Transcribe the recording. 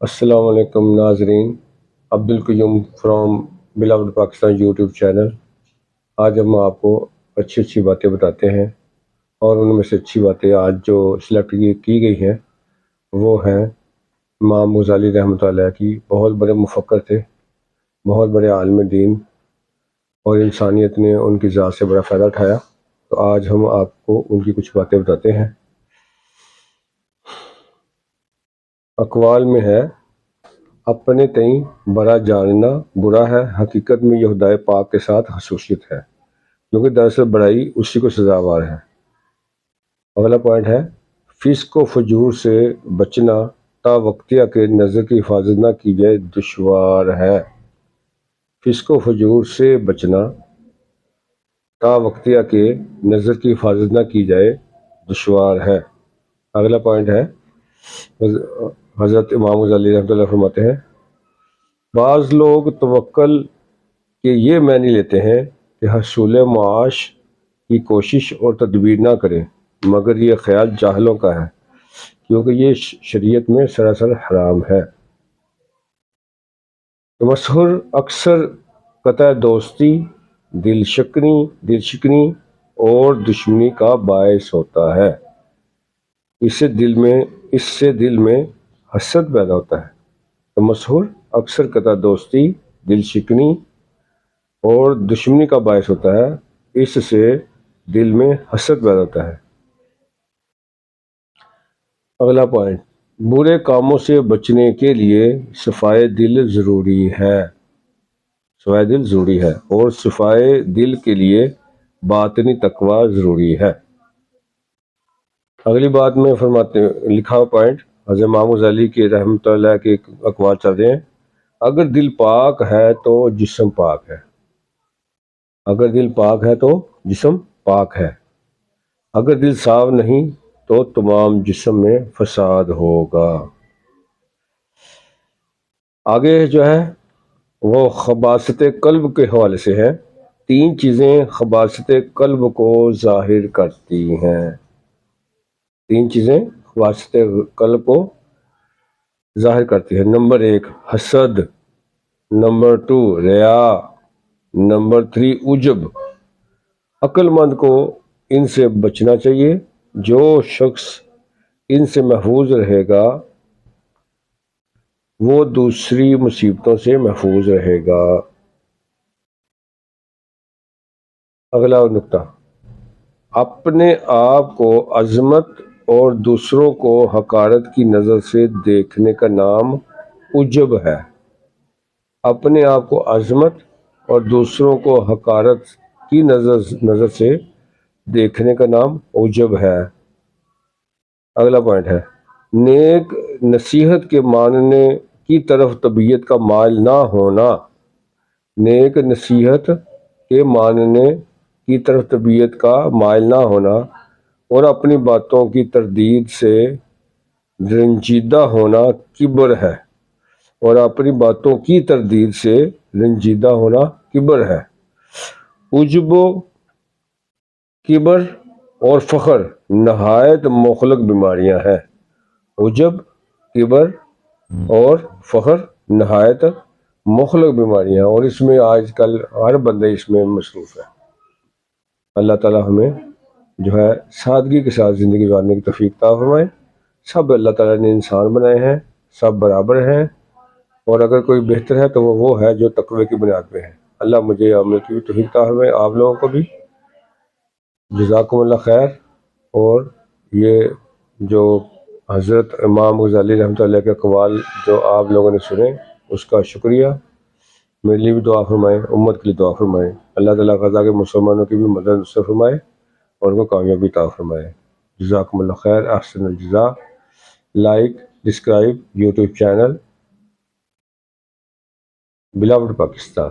السلام علیکم ناظرین، Abdul Qayyum from beloved Pakistan YouTube channel. آج ہم آپ کو اچھی اچھی باتیں بتاتے ہیں، اور ان میں سے اچھی باتیں آج جو سلیکٹ کی گئی ہیں وہ ہیں امام غزالی رحمۃ اللہ کی۔ بہت بڑے مفکر تھے، بہت بڑے عالم دین، اور انسانیت نے ان کی ذات سے بڑا فائدہ اٹھایا۔ تو آج ہم آپ کو ان کی کچھ باتیں بتاتے ہیں۔ اقوال میں ہے، اپنے تئیں برا جاننا برا ہے، حقیقت میں یہ خدائے پاک کے ساتھ خصوصیت ہے، کیونکہ دراصل بڑائی اسی کو سزاوار ہے۔ اگلا پوائنٹ ہے، فسق و فجور سے بچنا تا وقتیہ کے نظر کی حفاظت نہ کی جائے دشوار ہے۔ فسق و فجور سے بچنا تا وقتیہ کے نظر کی حفاظت نہ کی جائے دشوار ہے۔ اگلا پوائنٹ ہے، حضرت امام غزالی رحمۃ اللہ فرماتے ہیں، بعض لوگ توکل کے یہ معنی لیتے ہیں کہ حصول معاش کی کوشش اور تدبیر نہ کریں، مگر یہ خیال جاہلوں کا ہے، کیونکہ یہ شریعت میں سراسر حرام ہے۔ تمسخر اکثر قطع دوستی، دل شکنی اور دشمنی کا باعث ہوتا ہے۔ اس سے دل میں حسد پیدا ہوتا ہے۔ تمسخر اکثر قطع دوستی، دل شکنی اور دشمنی کا باعث ہوتا ہے، اس سے دل میں حسد پیدا ہوتا ہے۔ اگلا پوائنٹ، برے کاموں سے بچنے کے لیے صفائے دل ضروری ہے، اور صفائے دل کے لیے باطنی تقوی ضروری ہے۔ اگلی بات میں لکھا ہوا پوائنٹ، حضرت امام غزالی کے رحمۃ اللہ کے اقوال چل رہے ہیں، اگر دل پاک ہے تو جسم پاک ہے، اگر دل پاک ہے تو جسم پاک ہے، اگر دل صاف نہیں تو تمام جسم میں فساد ہوگا۔ آگے جو ہے وہ خباثت قلب کے حوالے سے ہے۔ 3 چیزیں خباثت قلب کو ظاہر کرتی ہیں، 3 چیزیں خباثت قلب کو ظاہر کرتی ہیں۔ نمبر 1 حسد، نمبر 2 ریا، نمبر 3 عجب۔ عقل مند کو ان سے بچنا چاہیے۔ جو شخص ان سے محفوظ رہے گا وہ دوسری مصیبتوں سے محفوظ رہے گا۔ اگلا نقطہ، اپنے آپ کو عظمت اور دوسروں کو حقارت کی نظر سے دیکھنے کا نام عجب ہے۔ اپنے آپ کو عظمت اور دوسروں کو حقارت کی نظر سے دیکھنے کا نام عجب ہے۔ اگلا پوائنٹ ہے، نیک نصیحت کے ماننے کی طرف طبیعت کا مائل نہ ہونا، نیک نصیحت کے ماننے کی طرف طبیعت کا مائل نہ ہونا اور اپنی باتوں کی تردید سے رنجیدہ ہونا کبر ہے، اور اپنی باتوں کی تردید سے رنجیدہ ہونا کبر ہے۔ عجب، کبر اور فخر نہایت مخلق بیماریاں ہیں۔ عجب، کبر اور فخر نہایت مخلق بیماریاں، اور اس میں آج کل ہر بندہ اس میں مصروف ہے۔ اللہ تعالیٰ ہمیں جو ہے سادگی کے ساتھ زندگی گزارنے کی توفیق عطا فرمائے۔ سب اللہ تعالیٰ نے انسان بنائے ہیں، سب برابر ہیں، اور اگر کوئی بہتر ہے تو وہ ہے جو تقوی کی بنیاد پہ ہے۔ اللہ مجھے عمل کی بھی توفیق عطا فرمائے، آپ لوگوں کو بھی۔ جزاکم اللہ خیر۔ اور یہ جو حضرت امام غزالی رحمۃ اللہ کے اقوال جو آپ لوگوں نے سنے، اس کا شکریہ۔ میرے لیے بھی دعا فرمائیں، امت کے لیے دعا فرمائیں۔ اللہ تعالیٰ غزہ کے مسلمانوں کی بھی مدد نصرت فرمائے اور ان کو کامیابی عطا فرمائے۔ جزاکم اللہ خیر، احسن الجزا۔ لائک، ڈسکرائب یوٹیوب چینل بلاوڈ پاکستان۔